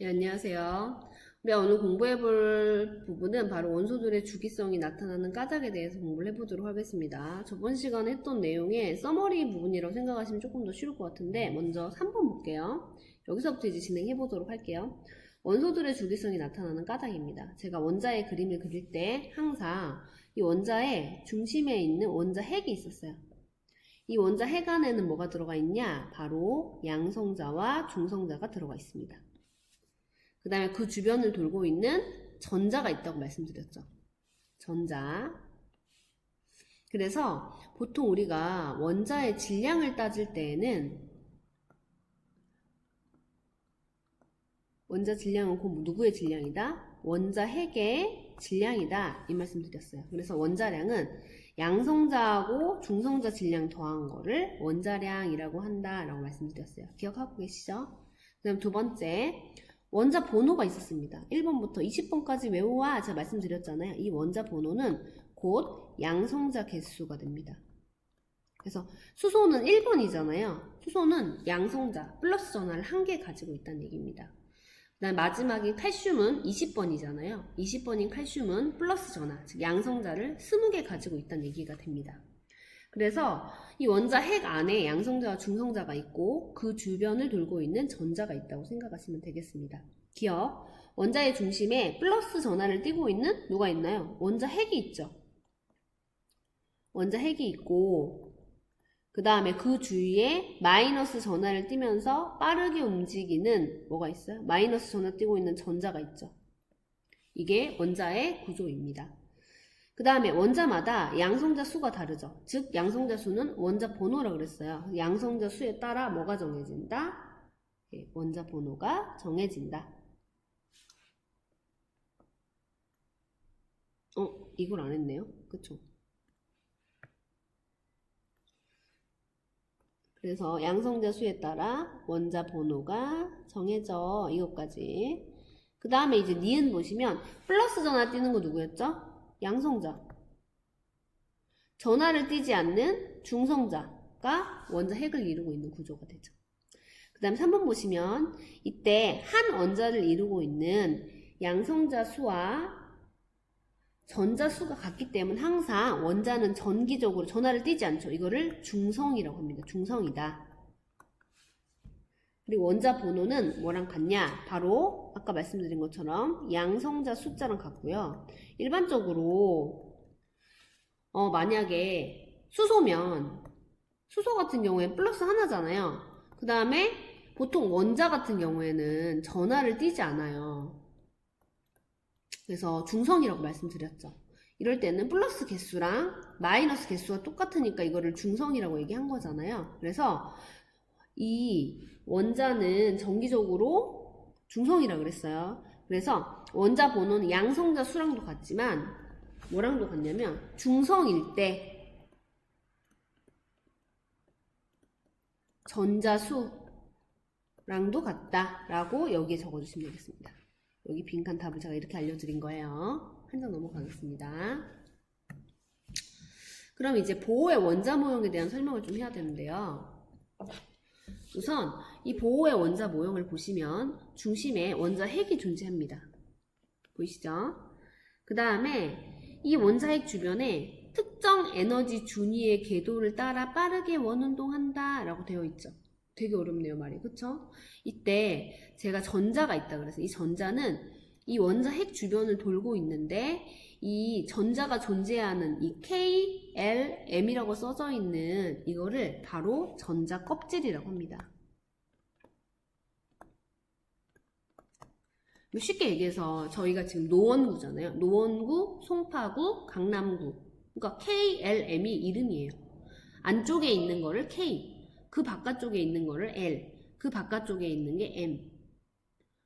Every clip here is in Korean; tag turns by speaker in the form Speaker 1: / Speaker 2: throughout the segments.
Speaker 1: 네, 안녕하세요. 우리가 오늘 공부해볼 부분은 바로 원소들의 주기성이 나타나는 까닭에 대해서 공부를 해보도록 하겠습니다. 저번 시간에 했던 내용의 서머리 부분이라고 생각하시면 조금 더 쉬울 것 같은데 먼저 3번 볼게요. 여기서부터 이제 진행해보도록 할게요. 원소들의 주기성이 나타나는 까닭입니다. 제가 원자의 그림을 그릴 때 항상 이 원자의 중심에 있는 원자 핵이 있었어요. 이 원자 핵 안에는 뭐가 들어가 있냐? 바로 양성자와 중성자가 들어가 있습니다. 그 다음에 그 주변을 돌고 있는 전자가 있다고 말씀드렸죠. 전자. 그래서 보통 우리가 원자의 질량을 따질 때에는 원자 질량은 곧 누구의 질량이다? 원자 핵의 질량이다. 이 말씀 드렸어요. 그래서 원자량은 양성자하고 중성자 질량 더한 거를 원자량이라고 한다라고 말씀드렸어요. 기억하고 계시죠? 그 다음 두 번째. 원자 번호가 있었습니다. 1번부터 20번까지 외워와 제가 말씀드렸잖아요. 이 원자 번호는 곧 양성자 개수가 됩니다. 그래서 수소는 1번이잖아요. 수소는 양성자 플러스 전하를 1개 가지고 있다는 얘기입니다. 그 다음 마지막인 칼슘은 20번이잖아요. 20번인 칼슘은 플러스 전하, 즉 양성자를 20개 가지고 있다는 얘기가 됩니다. 그래서 이 원자 핵 안에 양성자와 중성자가 있고 그 주변을 돌고 있는 전자가 있다고 생각하시면 되겠습니다. 기억, 원자의 중심에 플러스 전하를 띠고 있는 누가 있나요? 원자 핵이 있죠. 원자 핵이 있고 그 다음에 그 주위에 마이너스 전하를 띠면서 빠르게 움직이는 뭐가 있어요? 마이너스 전하 띠고 있는 전자가 있죠. 이게 원자의 구조입니다. 그 다음에 원자마다 양성자 수가 다르죠. 즉 양성자 수는 원자 번호라고 그랬어요. 양성자 수에 따라 뭐가 정해진다? 원자 번호가 정해진다. 이걸 안 했네요. 그쵸? 그래서 양성자 수에 따라 원자 번호가 정해져. 이것까지. 그 다음에 이제 니은 보시면 플러스 전화 띄는 거 누구였죠? 양성자. 전하를 띠지 않는 중성자가 원자 핵을 이루고 있는 구조가 되죠. 그 다음 3번 보시면 이때 한 원자를 이루고 있는 양성자 수와 전자 수가 같기 때문에 항상 원자는 전기적으로 전하를 띠지 않죠. 이거를 중성이라고 합니다. 중성이다. 그리고 원자 번호는 뭐랑 같냐? 바로 아까 말씀드린 것처럼 양성자 숫자랑 같고요. 일반적으로 만약에 수소면 수소 같은 경우엔 플러스 하나잖아요. 그 다음에 보통 원자 같은 경우에는 전하를 띠지 않아요. 그래서 중성이라고 말씀드렸죠. 이럴 때는 플러스 개수랑 마이너스 개수가 똑같으니까 이거를 중성이라고 얘기한 거잖아요. 그래서 이 원자는 정기적으로 중성이라고 그랬어요. 그래서 원자 번호는 양성자 수랑도 같지만 뭐랑도 같냐면 중성일 때 전자수랑도 같다라고 여기에 적어주시면 되겠습니다. 여기 빈칸 답을 제가 이렇게 알려드린 거예요. 한 장 넘어가겠습니다. 그럼 이제 보호의 원자 모형에 대한 설명을 좀 해야 되는데요. 우선 이 보호의 원자 모형을 보시면 중심에 원자 핵이 존재합니다. 보이시죠? 그 다음에 이 원자 핵 주변에 특정 에너지 준위의 궤도를 따라 빠르게 원운동한다 라고 되어 있죠. 되게 어렵네요, 말이. 그쵸? 이때 제가 전자가 있다 그래서 이 전자는 이 원자 핵 주변을 돌고 있는데 이 전자가 존재하는 이 K, L, M이라고 써져 있는 이거를 바로 전자 껍질이라고 합니다. 쉽게 얘기해서 저희가 지금 노원구잖아요. 노원구, 송파구, 강남구. 그러니까 K, L, M이 이름이에요. 안쪽에 있는 거를 K, 그 바깥쪽에 있는 거를 L, 그 바깥쪽에 있는 게 M.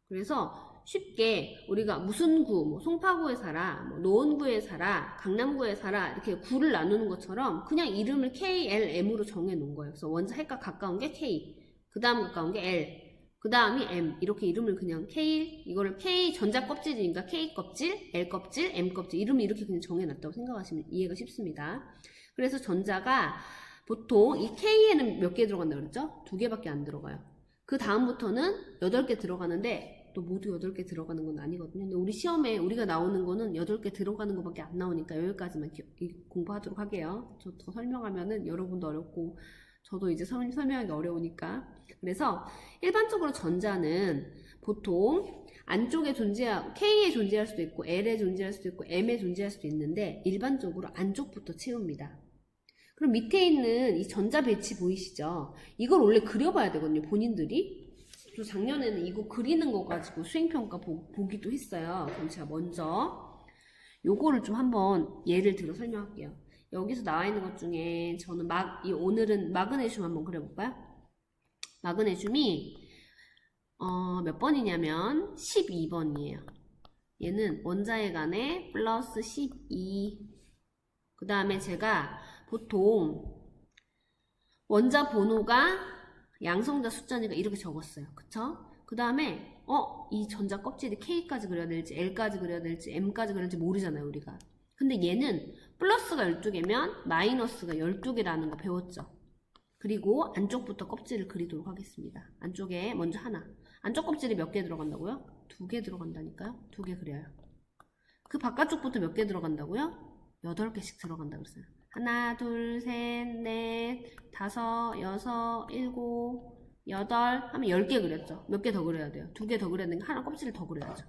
Speaker 1: 그래서 쉽게 우리가 무슨 구, 뭐 송파구에 살아, 뭐 노원구에 살아, 강남구에 살아 이렇게 구를 나누는 것처럼 그냥 이름을 K, L, M으로 정해 놓은 거예요. 그래서 원자 핵과 가까운 게 K, 그 다음 가까운 게 L, 그 다음이 M. 이렇게 이름을 그냥 K, 이거를 K 전자 껍질이니까 K 껍질, L 껍질, M 껍질 이름을 이렇게 그냥 정해놨다고 생각하시면 이해가 쉽습니다. 그래서 전자가 보통 이 K에는 몇 개 들어간다고 그랬죠? 2개밖에 안 들어가요. 그 다음부터는 8개 들어가는데 또 모두 8개 들어가는 건 아니거든요. 근데 우리 시험에 우리가 나오는 거는 8개 들어가는 것밖에 안 나오니까 여기까지만 공부하도록 할게요. 저 더 설명하면은 여러분도 어렵고 저도 이제 설명하기 어려우니까. 그래서 일반적으로 전자는 보통 안쪽에 K에 존재할 수도 있고 L에 존재할 수도 있고 M에 존재할 수도 있는데 일반적으로 안쪽부터 채웁니다. 그럼 밑에 있는 이 전자 배치 보이시죠? 이걸 원래 그려봐야 되거든요, 본인들이. 저 작년에는 이거 그리는 거 가지고 수행평가 보기도 했어요. 그럼 제가 먼저 요거를 좀 한번 예를 들어 설명할게요. 여기서 나와 있는 것 중에 저는 오늘은 마그네슘 한번 그려볼까요? 마그네슘이 몇 번이냐면 12번이에요. 얘는 원자핵 안에 플러스 12. 그 다음에 제가 보통 원자 번호가 양성자 숫자니까 이렇게 적었어요. 그쵸? 그 다음에 이 전자 껍질이 K까지 그려야 될지 L까지 그려야 될지 M까지 그려야 될지 모르잖아요, 우리가. 근데 얘는 플러스가 12개면 마이너스가 12개라는 거 배웠죠. 그리고 안쪽부터 껍질을 그리도록 하겠습니다. 안쪽에 먼저 하나. 안쪽 껍질이 몇 개 들어간다고요? 2개 들어간다니까요. 2개 그려요. 그 바깥쪽부터 몇 개 들어간다고요? 8개씩 들어간다고 했어요. 하나, 둘, 셋, 넷, 다섯, 여섯, 일곱, 여덟 하면 10개 그렸죠. 몇 개 더 그려야 돼요? 2개 더 그려야 되니까 하나 껍질을 더 그려야죠.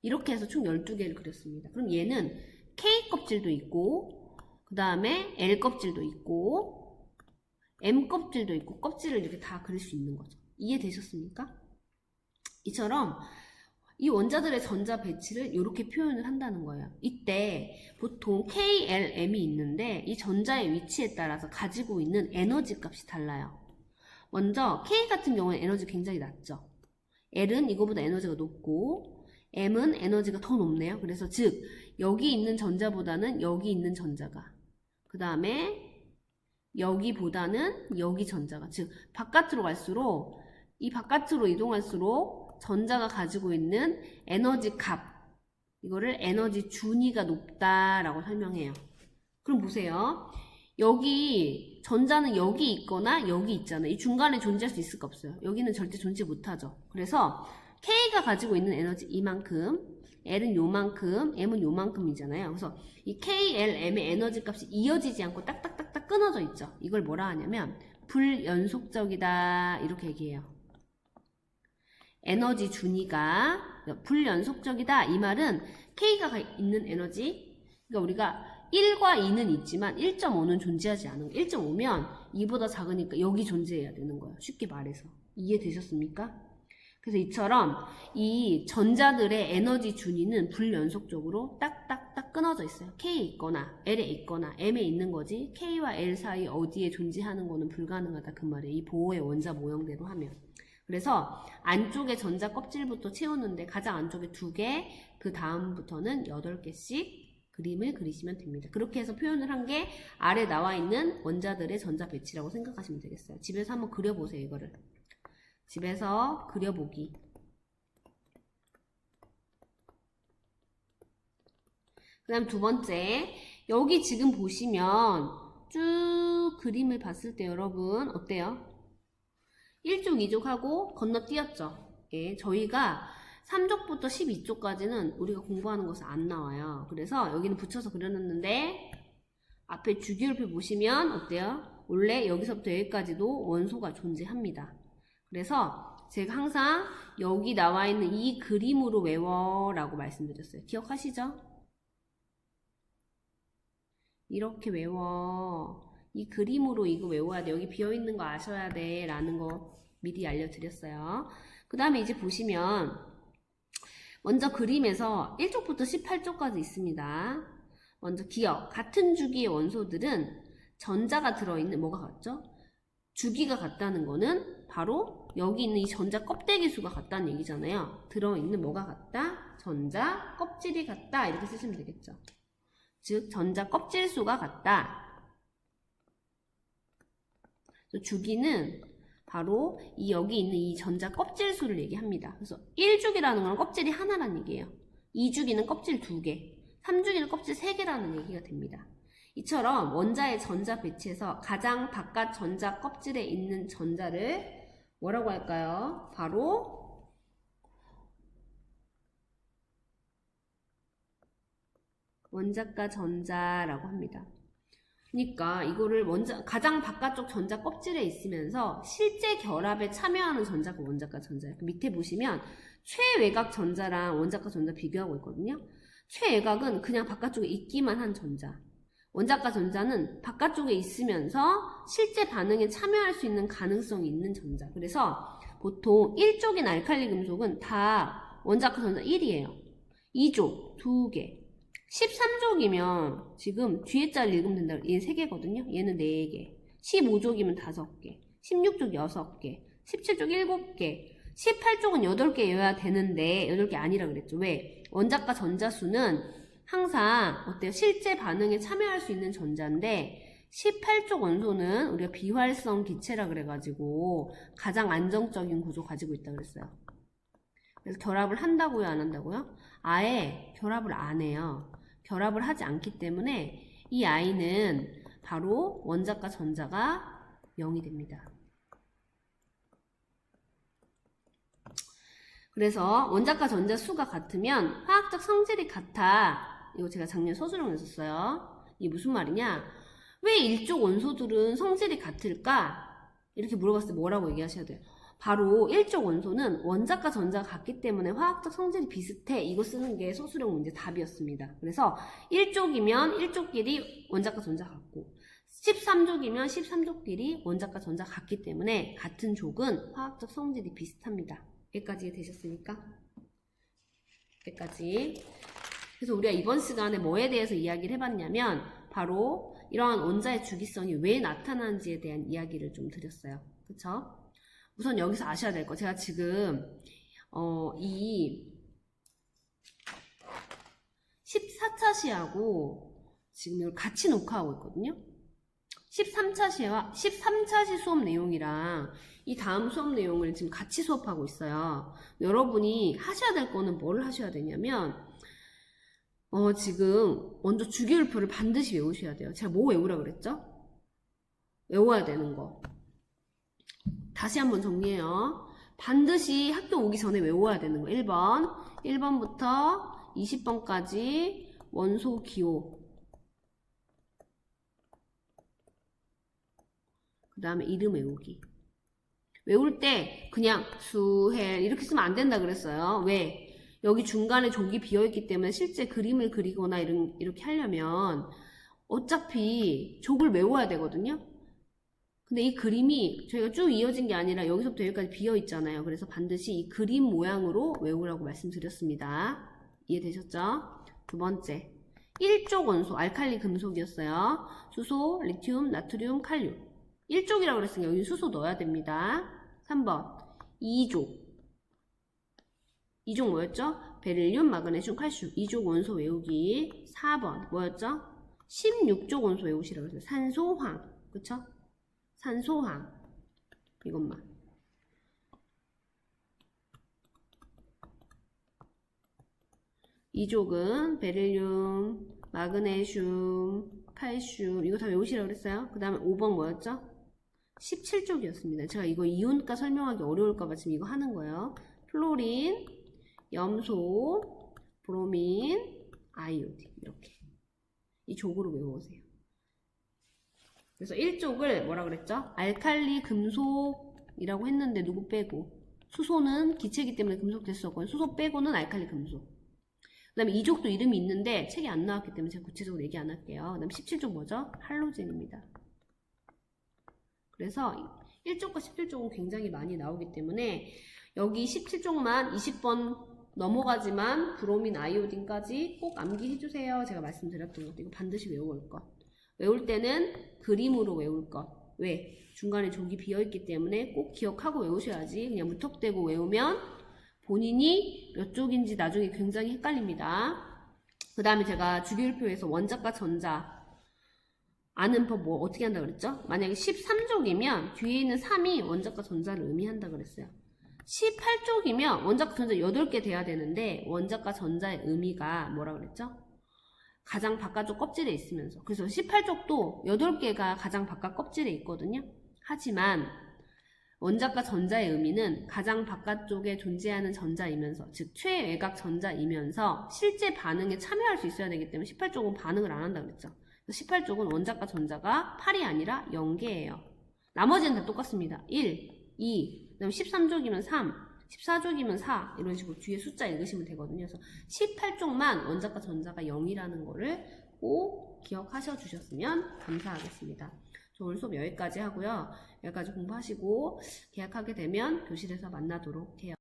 Speaker 1: 이렇게 해서 총 12개를 그렸습니다. 그럼 얘는 K 껍질도 있고 그 다음에 L 껍질도 있고 M 껍질도 있고 껍질을 이렇게 다 그릴 수 있는 거죠. 이해되셨습니까? 이처럼 이 원자들의 전자 배치를 이렇게 표현을 한다는 거예요. 이때 보통 K, L, M이 있는데 이 전자의 위치에 따라서 가지고 있는 에너지 값이 달라요. 먼저 K 같은 경우는 에너지 굉장히 낮죠. L은 이거보다 에너지가 높고 M은 에너지가 더 높네요. 그래서 즉 여기 있는 전자보다는 여기 있는 전자가, 그 다음에 여기보다는 여기 전자가, 즉 바깥으로 갈수록, 이 바깥으로 이동할수록 전자가 가지고 있는 에너지 값, 이거를 에너지 준위가 높다라고 설명해요. 그럼 보세요. 여기 전자는 여기 있거나 여기 있잖아요. 이 중간에 존재할 수 있을까 없어요? 여기는 절대 존재 못하죠. 그래서 K가 가지고 있는 에너지 이만큼, L은 요만큼, M은 요만큼이잖아요. 그래서 이 K, L, M의 에너지 값이 이어지지 않고 딱딱딱딱 끊어져 있죠. 이걸 뭐라 하냐면 불연속적이다 이렇게 얘기해요. 에너지 준위가 불연속적이다. 이 말은 K가 있는 에너지, 그러니까 우리가 1과 2는 있지만 1.5는 존재하지 않은 거예요. 1.5면 2보다 작으니까 여기 존재해야 되는 거예요. 쉽게 말해서. 이해되셨습니까? 그래서 이처럼 이 전자들의 에너지 준위는 불연속적으로 딱딱딱 끊어져 있어요. K에 있거나 L에 있거나 M에 있는 거지 K와 L 사이 어디에 존재하는 거는 불가능하다 그 말이에요. 이 보호의 원자 모형대로 하면. 그래서 안쪽에 전자 껍질부터 채우는데 가장 안쪽에 2개, 그 다음부터는 8개씩 그림을 그리시면 됩니다. 그렇게 해서 표현을 한 게 아래 나와 있는 원자들의 전자 배치라고 생각하시면 되겠어요. 집에서 한번 그려보세요, 이거를. 집에서 그려보기. 그 다음 두 번째, 여기 지금 보시면 쭉 그림을 봤을 때 여러분 어때요? 1쪽, 2쪽 하고 건너뛰었죠. 예, 저희가 3쪽부터 12쪽까지는 우리가 공부하는 것은 안 나와요. 그래서 여기는 붙여서 그려놨는데 앞에 주기율표 보시면 어때요? 원래 여기서부터 여기까지도 원소가 존재합니다. 그래서 제가 항상 여기 나와 있는 이 그림으로 외워 라고 말씀드렸어요. 기억하시죠? 이렇게 외워. 이 그림으로 이거 외워야 돼. 여기 비어있는 거 아셔야 돼 라는 거 미리 알려드렸어요. 그 다음에 이제 보시면 먼저 그림에서 1쪽부터 18쪽까지 있습니다. 먼저 기억. 같은 주기의 원소들은 전자가 들어있는 뭐가 같죠? 주기가 같다는 거는 바로 여기 있는 이 전자 껍데기 수가 같다는 얘기잖아요. 들어있는 뭐가 같다? 전자 껍질이 같다. 이렇게 쓰시면 되겠죠. 즉 전자 껍질 수가 같다. 주기는 바로 여기 있는 이 전자 껍질 수를 얘기합니다. 그래서 1주기라는 건 껍질이 하나라는 얘기예요. 2주기는 껍질 2개, 3주기는 껍질 3개라는 얘기가 됩니다. 이처럼 원자의 전자 배치에서 가장 바깥 전자 껍질에 있는 전자를 뭐라고 할까요? 바로 원자가 전자라고 합니다. 그러니까 이거를 가장 바깥쪽 전자 껍질에 있으면서 실제 결합에 참여하는 전자가 원자가 전자예요. 밑에 보시면 최외곽 전자랑 원자가 전자 비교하고 있거든요. 최외곽은 그냥 바깥쪽에 있기만 한 전자. 원자가 전자는 바깥쪽에 있으면서 실제 반응에 참여할 수 있는 가능성이 있는 전자. 그래서 보통 1족인 알칼리 금속은 다 원자가 전자 1이에요. 2족 2개. 13족이면 지금 뒤에 자를 읽으면 된다. 얘 3개거든요. 얘는 4개. 15족이면 5개. 16족 6개. 17족 7개. 18족은 8개여야 되는데 8개 아니라 그랬죠. 왜? 원자가 전자 수는 항상 어때요? 실제 반응에 참여할 수 있는 전자인데 18족 원소는 우리가 비활성 기체라 그래가지고 가장 안정적인 구조 가지고 있다 그랬어요. 그래서 결합을 한다고요? 안 한다고요? 아예 결합을 안 해요. 결합을 하지 않기 때문에 이 아이는 바로 원자가 전자가 0이 됩니다. 그래서 원자가 전자 수가 같으면 화학적 성질이 같아. 이거 제가 작년 서술형에 썼어요. 이게 무슨 말이냐? 왜 일족 원소들은 성질이 같을까? 이렇게 물어봤을 때 뭐라고 얘기하셔야 돼요? 바로 일족 원소는 원자과 전자가 같기 때문에 화학적 성질이 비슷해. 이거 쓰는 게 서술형 문제 답이었습니다. 그래서 1족이면 1족끼리 원자과 전자 같고 13족이면 13족끼리 원자과 전자 같기 때문에 같은 족은 화학적 성질이 비슷합니다. 여기까지 되셨습니까? 여기까지. 그래서 우리가 이번 시간에 뭐에 대해서 이야기를 해봤냐면 바로 이러한 원자의 주기성이 왜 나타나는지에 대한 이야기를 좀 드렸어요. 그쵸? 우선 여기서 아셔야 될 거. 제가 지금 이 14차 시하고 지금 이걸 같이 녹화하고 있거든요. 13차 시와 13차 시 수업 내용이랑 이 다음 수업 내용을 지금 같이 수업하고 있어요. 여러분이 하셔야 될 거는 뭘 하셔야 되냐면 지금 먼저 주기율표를 반드시 외우셔야 돼요. 제가 뭐 외우라 그랬죠? 외워야 되는 거. 다시 한번 정리해요. 반드시 학교 오기 전에 외워야 되는 거. 1번부터 20번까지 원소 기호. 그 다음에 이름 외우기. 외울 때 그냥 수헬 이렇게 쓰면 안 된다 그랬어요. 왜? 여기 중간에 족이 비어있기 때문에 실제 그림을 그리거나 이렇게 하려면 어차피 족을 외워야 되거든요. 근데 이 그림이 저희가 쭉 이어진 게 아니라 여기서부터 여기까지 비어있잖아요. 그래서 반드시 이 그림 모양으로 외우라고 말씀드렸습니다. 이해되셨죠? 두 번째, 1족 원소, 알칼리 금속이었어요. 수소, 리튬, 나트륨, 칼륨. 1족이라고 그랬으니까 여기 수소 넣어야 됩니다. 3번, 2족. 2족 뭐였죠? 베릴륨, 마그네슘, 칼슘. 2족 원소 외우기. 4번, 뭐였죠? 16족 원소 외우시라고 했어요. 산소, 황. 그쵸? 산소황. 이것만. 이족은 베릴륨, 마그네슘, 칼슘. 이거 다 외우시라고 그랬어요. 그 다음에 5번 뭐였죠? 17족이었습니다. 제가 이거 이온가 설명하기 어려울까봐 지금 이거 하는 거예요. 플로린, 염소, 브로민, 아이오딘. 이렇게. 이 족으로 외워오세요. 그래서 1족을 뭐라 그랬죠? 알칼리 금속이라고 했는데 누구 빼고? 수소는 기체이기 때문에 금속 될 수 없고 수소 빼고는 알칼리 금속. 그 다음에 2족도 이름이 있는데 책이 안 나왔기 때문에 제가 구체적으로 얘기 안 할게요. 그 다음에 17족 뭐죠? 할로젠입니다. 그래서 1족과 17족은 굉장히 많이 나오기 때문에 여기 17족만 20번 넘어가지만 브로민, 아이오딘까지 꼭 암기해주세요. 제가 말씀드렸던 것도 이거 반드시 외워올 것. 외울 때는 그림으로 외울 것. 왜? 중간에 족이 비어있기 때문에 꼭 기억하고 외우셔야지. 그냥 무턱대고 외우면 본인이 몇 족인지 나중에 굉장히 헷갈립니다. 그 다음에 제가 주기율표에서 원자과 전자 아는 법 뭐 어떻게 한다 그랬죠? 만약에 13족이면 뒤에 있는 3이 원자과 전자를 의미한다 그랬어요. 18족이면 원자과 전자 8개 돼야 되는데 원자과 전자의 의미가 뭐라 그랬죠? 가장 바깥쪽 껍질에 있으면서. 그래서 18족도 8개가 가장 바깥 껍질에 있거든요. 하지만 원자과 전자의 의미는 가장 바깥쪽에 존재하는 전자이면서, 즉 최외곽 전자이면서 실제 반응에 참여할 수 있어야 되기 때문에 18쪽은 반응을 안 한다고 그랬죠. 18쪽은 원자과 전자가 8이 아니라 0개예요. 나머지는 다 똑같습니다. 1, 2, 그다음 13쪽이면 3, 14쪽이면 4 이런 식으로 뒤에 숫자 읽으시면 되거든요. 그래서 18쪽만 원자과 전자가 0이라는 거를 꼭 기억하셔 주셨으면 감사하겠습니다. 저 오늘 수업 여기까지 하고요. 여기까지 공부하시고 계약하게 되면 교실에서 만나도록 해요.